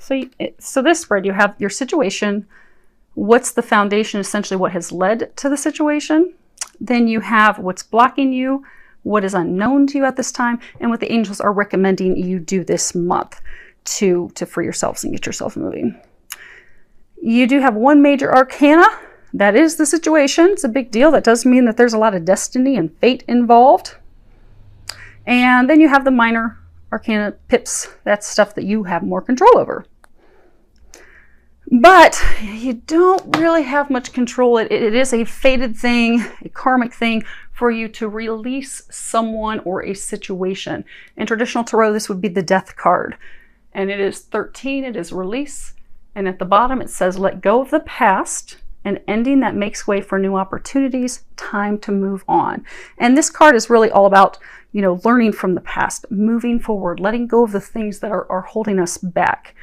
So this spread, you have your situation. What's the foundation, essentially what has led to the situation? Then you have what's blocking you, what is unknown to you at this time, and what the angels are recommending you do this month to free yourselves and get yourself moving. You do have one major arcana. That is the situation. It's a big deal. That does mean that there's a lot of destiny and fate involved. And then you have the minor arcana pips. That's stuff that you have more control over. But you don't really have much control. It is a fated thing, a karmic thing for you to release someone or a situation. In traditional tarot, this would be the death card. And it is 13, it is release. And at the bottom, it says, let go of the past, an ending that makes way for new opportunities, time to move on. And this card is really all about, learning from the past, moving forward, letting go of the things that are holding us back.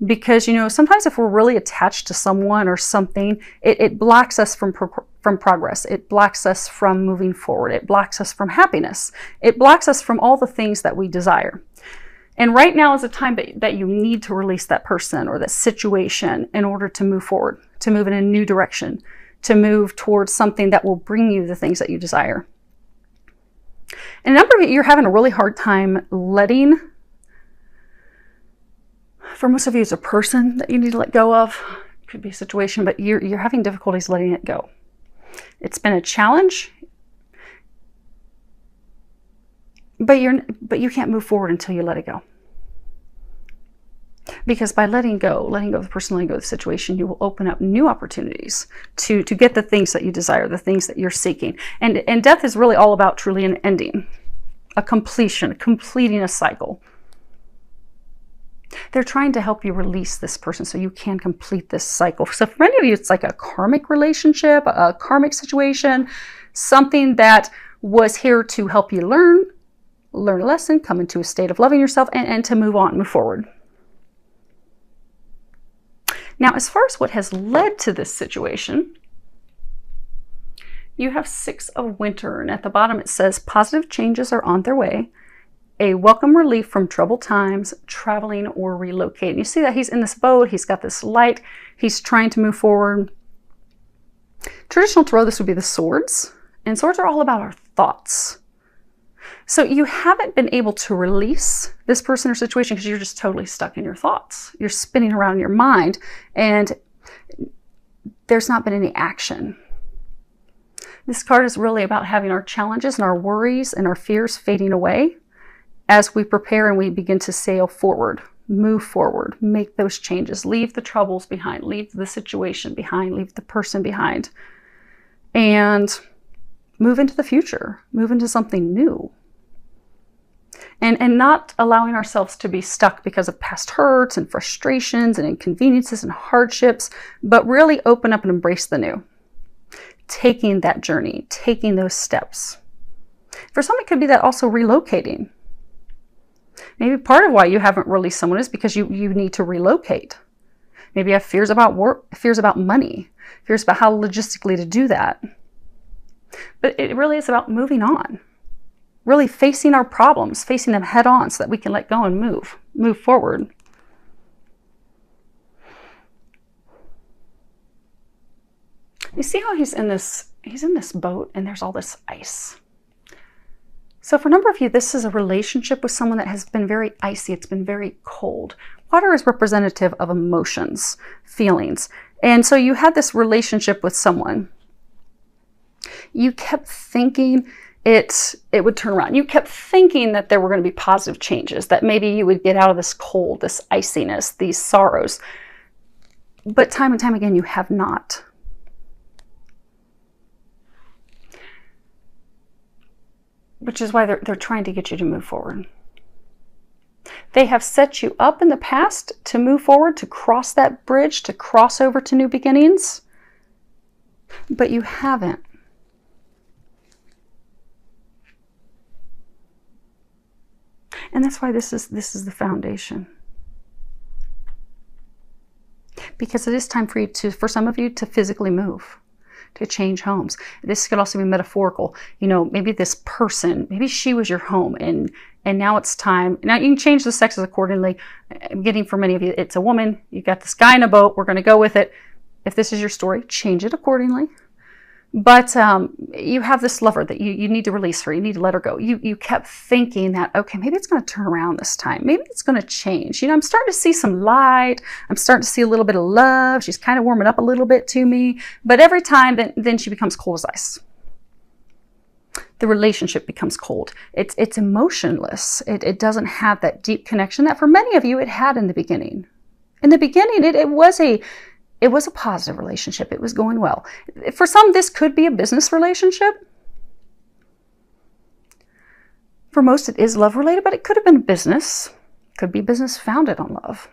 Because, sometimes if we're really attached to someone or something, it blocks us from progress. It blocks us from moving forward. It blocks us from happiness. It blocks us from all the things that we desire. And right now is a time that you need to release that person or that situation in order to move forward, to move in a new direction, to move towards something that will bring you the things that you desire. And a number of you, you're having a really hard time letting. For most of you, it's a person that you need to let go of. It could be a situation, but you're having difficulties letting it go. It's been a challenge, but you can't move forward until you let it go. Because by letting go of the person, letting go of the situation, you will open up new opportunities to get the things that you desire, the things that you're seeking. And death is really all about truly an ending, a completion, completing a cycle. They're trying to help you release this person so you can complete this cycle. So for many of you, it's like a karmic relationship, a karmic situation, something that was here to help you learn a lesson, come into a state of loving yourself, and to move on, move forward. Now, as far as what has led to this situation, you have 6 of Winter, and at the bottom it says, positive changes are on their way. A welcome relief from troubled times, traveling or relocating. You see that he's in this boat, he's got this light, he's trying to move forward. Traditional tarot, this would be the swords, and swords are all about our thoughts. So you haven't been able to release this person or situation because you're just totally stuck in your thoughts. You're spinning around in your mind, and there's not been any action. This card is really about having our challenges and our worries and our fears fading away as we prepare and we begin to sail forward, move forward, make those changes, leave the troubles behind, leave the situation behind, leave the person behind, and move into the future, move into something new. And not allowing ourselves to be stuck because of past hurts and frustrations and inconveniences and hardships, but really open up and embrace the new. Taking that journey, taking those steps. For some, it could be that also relocating. Maybe part of why you haven't released someone is because you need to relocate. Maybe you have fears about work, fears about money, fears about how logistically to do that. But it really is about moving on. Really facing our problems, facing them head on so that we can let go and move forward. You see how he's in this boat and there's all this ice. So for a number of you, this is a relationship with someone that has been very icy. It's been very cold. Water is representative of emotions, feelings. And so you had this relationship with someone. You kept thinking it would turn around. You kept thinking that there were going to be positive changes, that maybe you would get out of this cold, this iciness, these sorrows. But time and time again, you have not. Which is why they're trying to get you to move forward. They have set you up in the past to move forward, to cross that bridge, to cross over to new beginnings, but you haven't. And that's why this is the foundation. Because it is time for you for some of you to physically move, to change homes. This could also be metaphorical. You know, maybe this person, maybe she was your home, and now it's time. Now you can change the sexes accordingly. I'm getting for many of you, it's a woman. You got this guy in a boat. We're going to go with it. If this is your story, change it accordingly. But you have this lover that you need to release her. You need to let her go. You kept thinking that, okay, maybe it's going to turn around this time. Maybe it's going to change. You know, I'm starting to see some light. I'm starting to see a little bit of love. She's kind of warming up a little bit to me. But every time, then she becomes cold as ice. The relationship becomes cold. It's emotionless. It doesn't have that deep connection that for many of you it had in the beginning. In the beginning, it was a positive relationship. It was going well. For some, this could be a business relationship. For most, it is love related, but it could have been business. It could be business founded on love.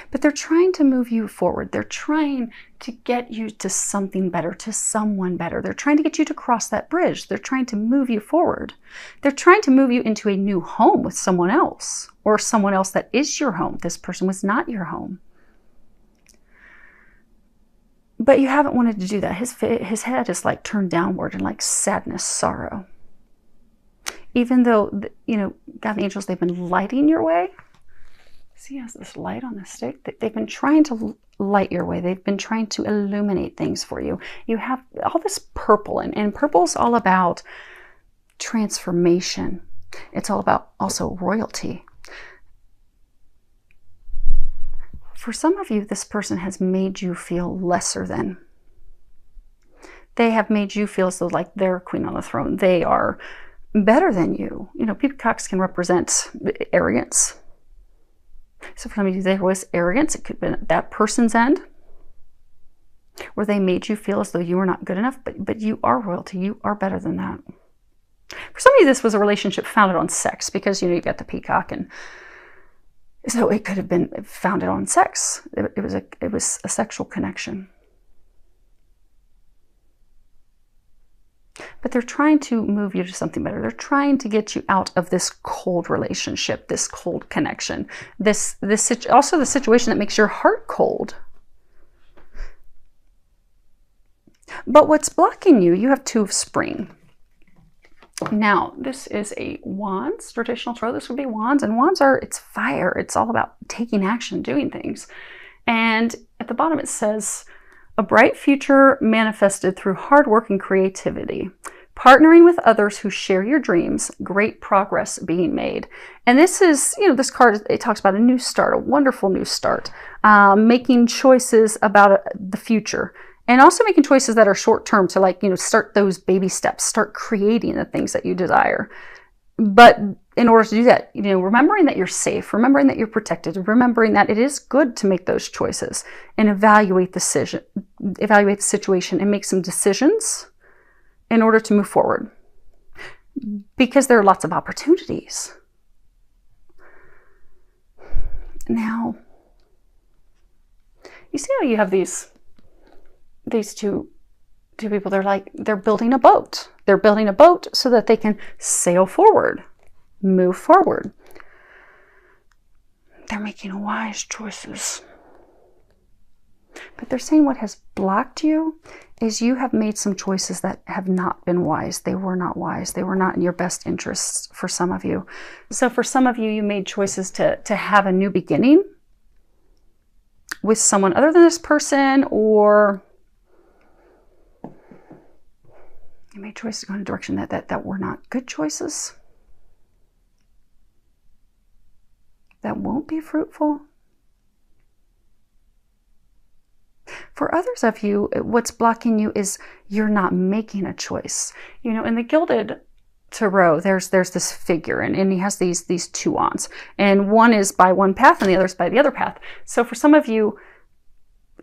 But they're trying to move you forward. They're trying to get you to something better, to someone better. They're trying to get you to cross that bridge. They're trying to move you forward. They're trying to move you into a new home with someone else, or someone else that is your home. This person was not your home. But you haven't wanted to do that. His head is like turned downward in like sadness, sorrow. Even though, you know, God and the angels, they've been lighting your way. See, he has this light on the stick. They've been trying to light your way. They've been trying to illuminate things for you. You have all this purple, and purple's all about transformation. It's all about also royalty. For some of you, this person has made you feel lesser than. They have made you feel as though like they're queen on the throne. They are better than you. You know, peacocks can represent arrogance. So for some of you, there was arrogance. It could have been at that person's end, where they made you feel as though you were not good enough, but you are royalty. You are better than that. For some of you, this was a relationship founded on sex, because, you know, you got the peacock, and so it could have been founded on sex. It was a sexual connection. But they're trying to move you to something better. They're trying to get you out of this cold relationship, this cold connection, also the situation that makes your heart cold. But what's blocking you? You have two of spring. Now, this is a wands, traditional tarot. This would be wands, and wands it's fire. It's all about taking action, doing things. And at the bottom it says, a bright future manifested through hard work and creativity. Partnering with others who share your dreams, great progress being made. And this is, you know, this card, it talks about a new start, a wonderful new start, making choices about the future, and also making choices that are short term to, like, you know, start those baby steps, start creating the things that you desire. But in order to do that, you know, remembering that you're safe, remembering that you're protected, remembering that it is good to make those choices and evaluate the situation and make some decisions in order to move forward. Because there are lots of opportunities. Now, you see how you have these two people, they're building a boat. They're building a boat so that they can sail forward, move forward. They're making wise choices. But they're saying what has blocked you is you have made some choices that have not been wise. They were not wise. They were not in your best interests for some of you. So for some of you, you made choices to have a new beginning with someone other than this person, or you made choices to go in a direction that were not good choices, that won't be fruitful. For others of you, what's blocking you is you're not making a choice. You know, in the Gilded Tarot, there's this figure, and he has these two wands, and one is by one path and the other is by the other path. So for some of you,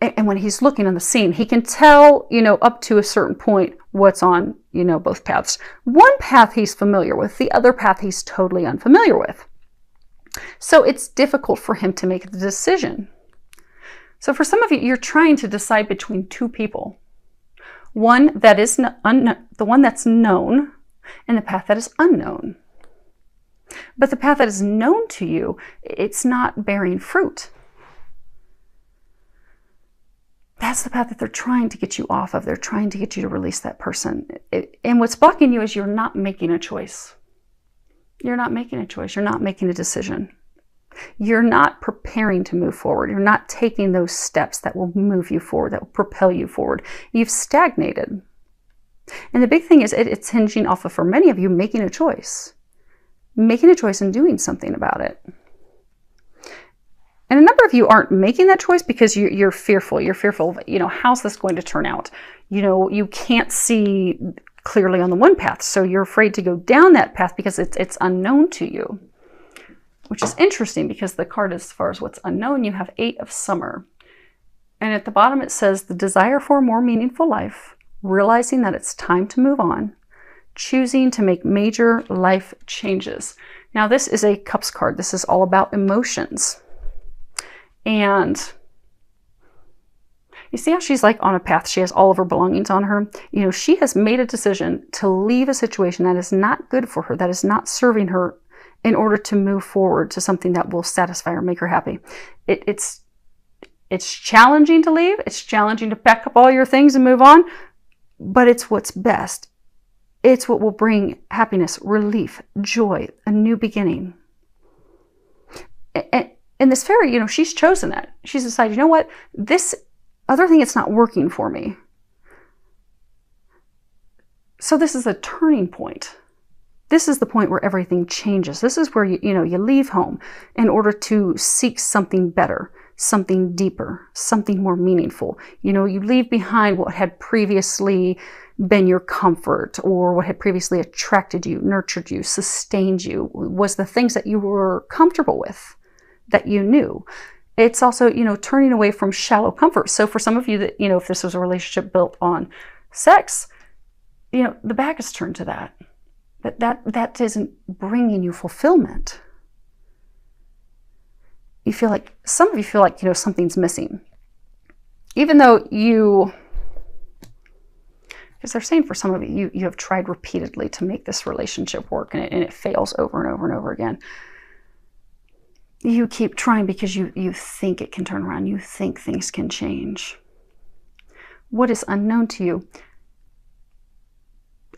and when he's looking on the scene, he can tell, you know, up to a certain point what's on, you know, both paths. One path he's familiar with, the other path he's totally unfamiliar with. So it's difficult for him to make the decision. So for some of you, you're trying to decide between two people. One that is the one that's known, and the path that is unknown. But the path that is known to you, it's not bearing fruit. That's the path that they're trying to get you off of. They're trying to get you to release that person. And what's blocking you is you're not making a choice. You're not making a choice. You're not making a decision. You're not preparing to move forward. You're not taking those steps that will move you forward, that will propel you forward. You've stagnated. And the big thing is it's hinging off of, for many of you, making a choice. Making a choice and doing something about it. And a number of you aren't making that choice because you're fearful. You're fearful of, how's this going to turn out? You can't see clearly on the one path. So you're afraid to go down that path because it's unknown to you. Which is interesting because the card, as far as what's unknown, you have 8 of Summer. And at the bottom it says the desire for a more meaningful life, realizing that it's time to move on, choosing to make major life changes. Now this is a Cups card. This is all about emotions. And you see how she's like on a path. She has all of her belongings on her. She has made a decision to leave a situation that is not good for her, that is not serving her, in order to move forward to something that will satisfy her, make her happy. It's challenging to leave. It's challenging to pack up all your things and move on, but it's what's best. It's what will bring happiness, relief, joy, a new beginning. And this fairy, she's chosen that. She's decided, you know what? This other thing, it's not working for me. So this is a turning point. This is the point where everything changes. This is where you leave home in order to seek something better, something deeper, something more meaningful. You leave behind what had previously been your comfort, or what had previously attracted you, nurtured you, sustained you, was the things that you were comfortable with, that you knew. It's also, turning away from shallow comfort. So for some of you that, if this was a relationship built on sex, the back is turned to that. That isn't bringing you fulfillment. Some of you feel like, something's missing. Even though because they're saying for some of you have tried repeatedly to make this relationship work and it fails over and over and over again. You keep trying because you think it can turn around. You think things can change. What is unknown to you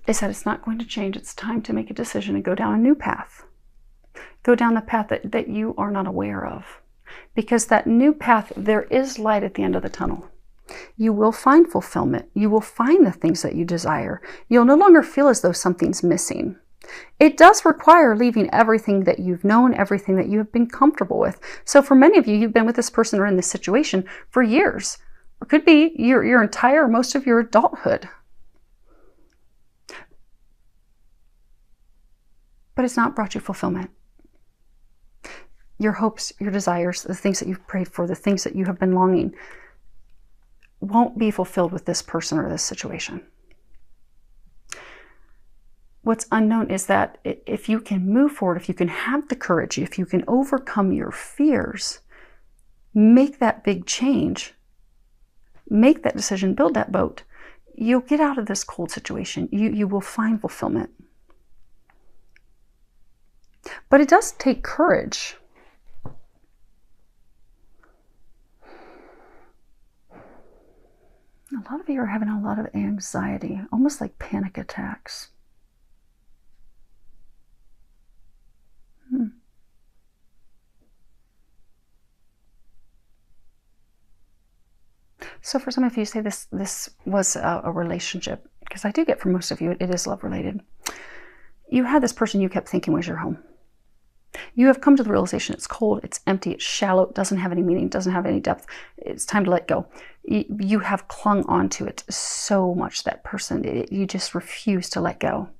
is that it's not going to change. It's time to make a decision and go down a new path. Go down the path that you are not aware of. Because that new path, there is light at the end of the tunnel. You will find fulfillment. You will find the things that you desire. You'll no longer feel as though something's missing. It does require leaving everything that you've known, everything that you have been comfortable with. So for many of you, you've been with this person or in this situation for years. Or could be your entire, most of your adulthood. But it's not brought you fulfillment. Your hopes, your desires, the things that you've prayed for, the things that you have been longing, won't be fulfilled with this person or this situation. What's unknown is that if you can move forward, if you can have the courage, if you can overcome your fears, make that big change, make that decision, build that boat, you'll get out of this cold situation. You will find fulfillment. But it does take courage. A lot of you are having a lot of anxiety, almost like panic attacks. So for some of you, say this was a relationship, because I do get for most of you, it is love related. You had this person you kept thinking was your home. You have come to the realization it's cold, it's empty, it's shallow, it doesn't have any meaning, doesn't have any depth. It's time to let go. You have clung onto it so much, that person, you just refuse to let go.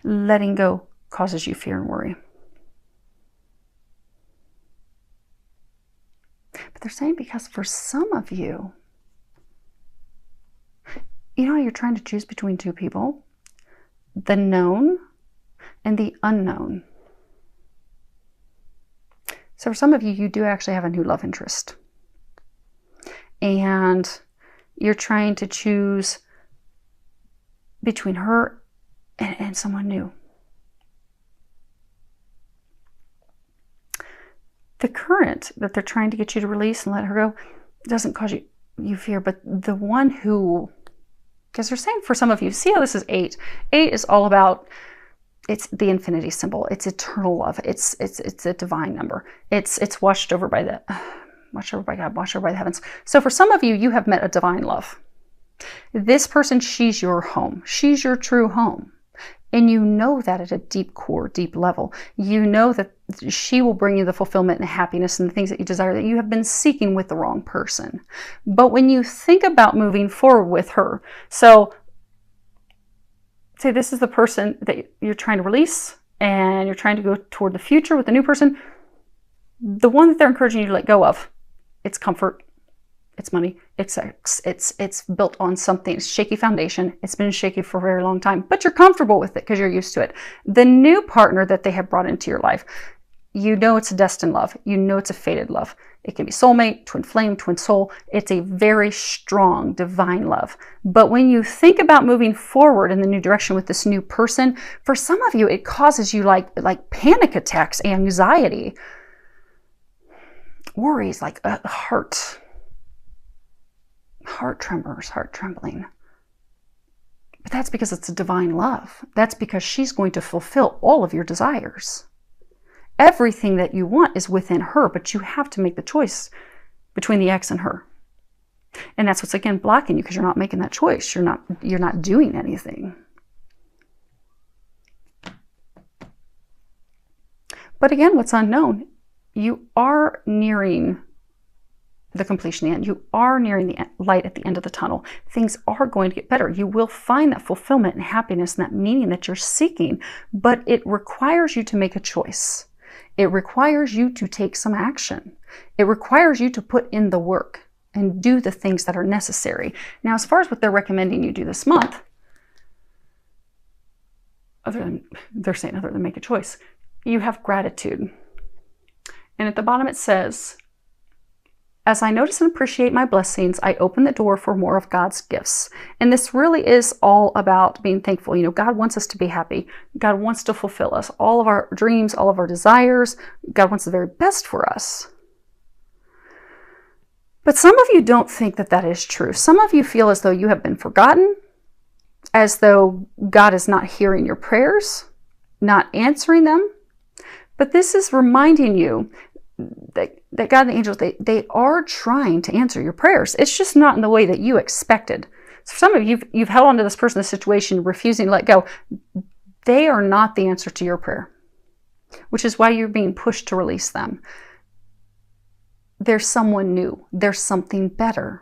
Letting go causes you fear and worry. But they're saying because for some of you, you know how you're trying to choose between two people? The known and the unknown. So for some of you, you do actually have a new love interest. And you're trying to choose between her and someone new. The current that they're trying to get you to release and let her go, doesn't cause you fear, but the one who, because they're saying for some of you, see how this is 8. 8 is all about, it's the infinity symbol. It's eternal love. It's a divine number. It's watched over by God, watched over by the heavens. So for some of you, you have met a divine love. This person, she's your home. She's your true home. And you know that at a deep core, deep level. You know that she will bring you the fulfillment and happiness and the things that you desire that you have been seeking with the wrong person. But when you think about moving forward with her, so say this is the person that you're trying to release and you're trying to go toward the future with the new person, the one that they're encouraging you to let go of, it's comfort, it's money, it's sex, it's built on something, it's shaky foundation. It's been shaky for a very long time, but you're comfortable with it because you're used to it. The new partner that they have brought into your life, you know it's a destined love. You know it's a fated love. It can be soulmate, twin flame, twin soul. It's a very strong divine love. But when you think about moving forward in the new direction with this new person, for some of you, it causes you like panic attacks, anxiety, worries, like heart tremors, heart trembling. But that's because it's a divine love. That's because she's going to fulfill all of your desires. Everything that you want is within her, but you have to make the choice between the ex and her. And that's what's, again, blocking you, because you're not making that choice. You're not doing anything. But again, what's unknown, you are nearing the completion, the end. You are nearing the light at the end of the tunnel. Things are going to get better. You will find that fulfillment and happiness and that meaning that you're seeking, but it requires you to make a choice. It requires you to take some action. It requires you to put in the work and do the things that are necessary. Now, as far as what they're recommending you do this month, they're saying other than make a choice, you have gratitude. And at the bottom it says, as I notice and appreciate my blessings, I open the door for more of God's gifts. And this really is all about being thankful. You know, God wants us to be happy. God wants to fulfill us. All of our dreams, all of our desires. God wants the very best for us. But some of you don't think that that is true. Some of you feel as though you have been forgotten, as though God is not hearing your prayers, not answering them. But this is reminding you that God and the angels, they are trying to answer your prayers. It's just not in the way that you expected. So some of you, you've held on to this person, this situation, refusing to let go. They are not the answer to your prayer, which is why you're being pushed to release them. There's someone new. There's something better.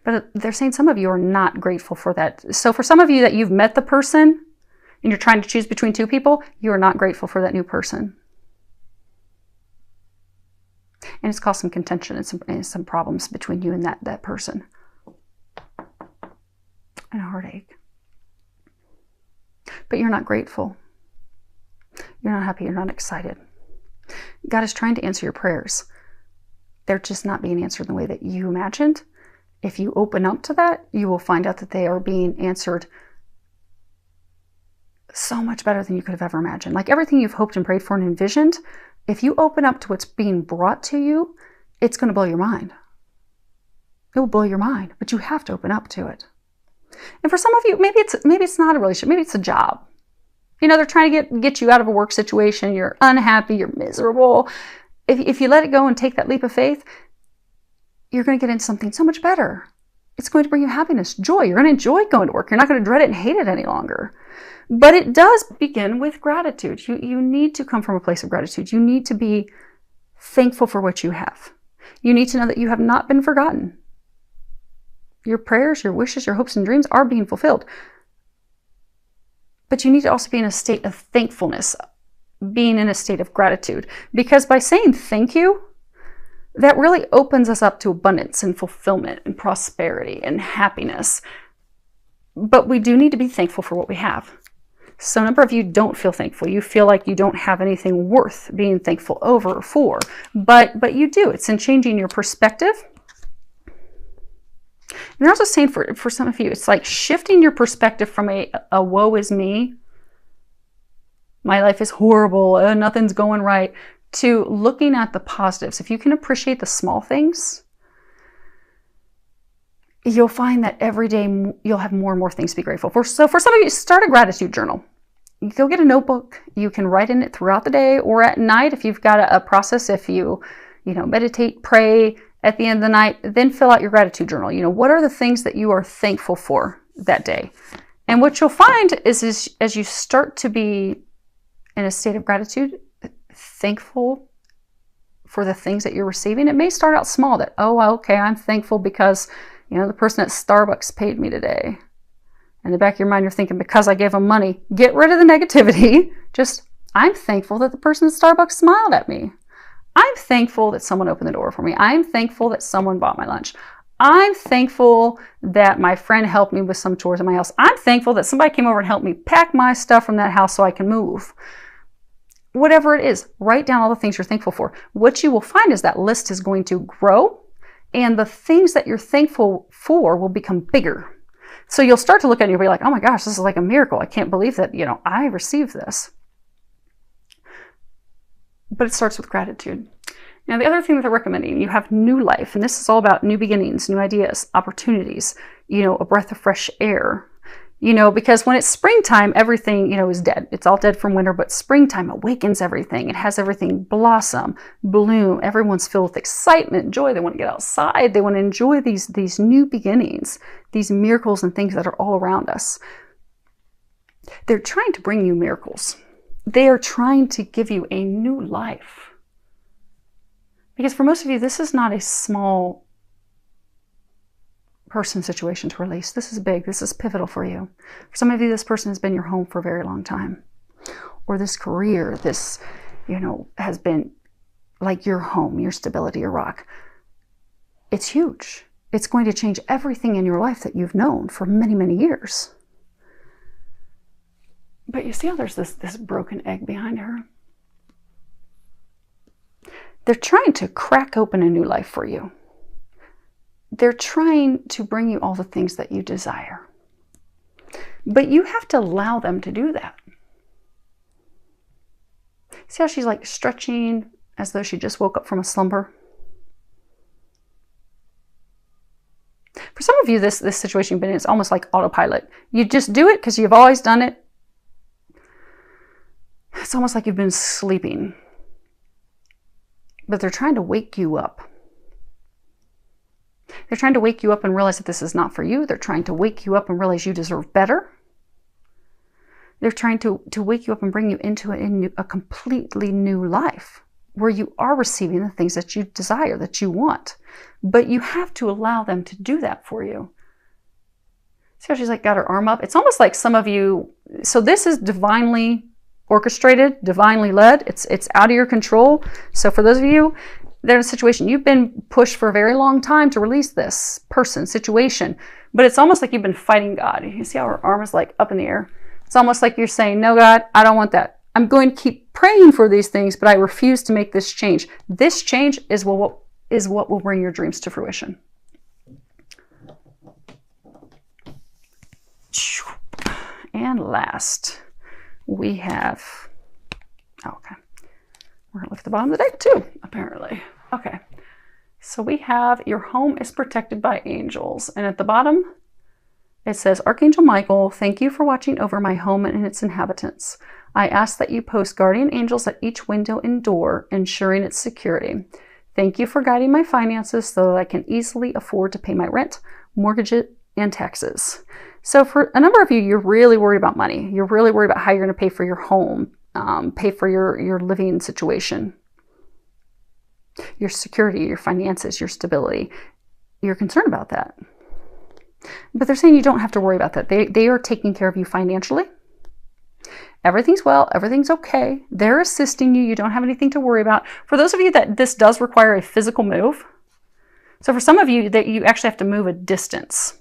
But they're saying some of you are not grateful for that. So for some of you that you've met the person and you're trying to choose between two people, you are not grateful for that new person. And it's caused some contention and some problems between you and that person. And a heartache. But you're not grateful. You're not happy. You're not excited. God is trying to answer your prayers. They're just not being answered in the way that you imagined. If you open up to that, you will find out that they are being answered so much better than you could have ever imagined. Like everything you've hoped and prayed for and envisioned, if you open up to what's being brought to you, it's going to blow your mind. It will blow your mind, but you have to open up to it. And for some of you, maybe it's not a relationship, maybe it's a job. You know, they're trying to get you out of a work situation. You're unhappy, you're miserable. If you let it go and take that leap of faith, you're going to get into something so much better. It's going to bring you happiness, joy. You're going to enjoy going to work. You're not going to dread it and hate it any longer. But it does begin with gratitude. You need to come from a place of gratitude. You need to be thankful for what you have. You need to know that you have not been forgotten. Your prayers, your wishes, your hopes and dreams are being fulfilled. But you need to also be in a state of thankfulness, being in a state of gratitude. Because by saying thank you, that really opens us up to abundance and fulfillment and prosperity and happiness. But we do need to be thankful for what we have. So a number of you don't feel thankful. You feel like you don't have anything worth being thankful over or for. But you do. It's in changing your perspective. And they're also saying for some of you, it's like shifting your perspective from a woe is me, my life is horrible, nothing's going right, to looking at the positives. If you can appreciate the small things, you'll find that every day you'll have more and more things to be grateful for. So for some of you, start a gratitude journal. You go get a notebook. You can write in it throughout the day or at night if you've got a process. If you meditate, pray at the end of the night, then fill out your gratitude journal. What are the things that you are thankful for that day? And what you'll find is as you start to be in a state of gratitude, thankful for the things that you're receiving. It may start out small that, oh, okay, I'm thankful because, the person at Starbucks paid me today. In the back of your mind, you're thinking, because I gave them money. Get rid of the negativity. Just, I'm thankful that the person at Starbucks smiled at me. I'm thankful that someone opened the door for me. I'm thankful that someone bought my lunch. I'm thankful that my friend helped me with some chores in my house. I'm thankful that somebody came over and helped me pack my stuff from that house so I can move. Whatever it is, write down all the things you're thankful for. What you will find is that list is going to grow, and the things that you're thankful for will become bigger. So you'll start to look at it and you'll be like, oh my gosh, this is like a miracle. I can't believe that, I received this. But it starts with gratitude. Now, the other thing that they're recommending, you have new life, and this is all about new beginnings, new ideas, opportunities, a breath of fresh air. Because when it's springtime, everything, is dead. It's all dead from winter, but springtime awakens everything. It has everything blossom, bloom. Everyone's filled with excitement, joy. They want to get outside. They want to enjoy these new beginnings, these miracles and things that are all around us. They're trying to bring you miracles. They are trying to give you a new life. Because for most of you, this is not a small person situation to release. This is big. This is pivotal for you. For some of you, this person has been your home for a very long time. Or this career, this, has been like your home, your stability, your rock. It's huge. It's going to change everything in your life that you've known for many, many years. But you see how there's this broken egg behind her? They're trying to crack open a new life for you. They're trying to bring you all the things that you desire. But you have to allow them to do that. See how she's like stretching as though she just woke up from a slumber? For some of you, this situation you've been in is almost like autopilot. You just do it because you've always done it. It's almost like you've been sleeping. But they're trying to wake you up. They're trying to wake you up and realize that this is not for you. They're trying to wake you up and realize you deserve better. They're trying to wake you up and bring you into a completely new life where you are receiving the things that you desire, that you want. But you have to allow them to do that for you. See how she's like got her arm up? It's almost like some of you, so this is divinely orchestrated, divinely led. It's out of your control. So for those of you, there's a situation you've been pushed for a very long time to release this person, situation, but it's almost like you've been fighting God. You see how her arm is like up in the air? It's almost like you're saying, no, God, I don't want that. I'm going to keep praying for these things, but I refuse to make this change. This change is what will bring your dreams to fruition. And last, we have, okay, we're going to lift the bottom of the deck too, apparently. Okay, so we have your home is protected by angels. And at the bottom, it says, Archangel Michael, thank you for watching over my home and its inhabitants. I ask that you post guardian angels at each window and door, ensuring its security. Thank you for guiding my finances so that I can easily afford to pay my rent, mortgage, and taxes. So for a number of you, you're really worried about money. You're really worried about how you're going to pay for your home, pay for your living situation, your security, your finances, your stability. You're concerned about that. But they're saying you don't have to worry about that. They are taking care of you financially. Everything's well, everything's okay. They're assisting you. You don't have anything to worry about. For those of you that this does require a physical move, so for some of you that you actually have to move a distance.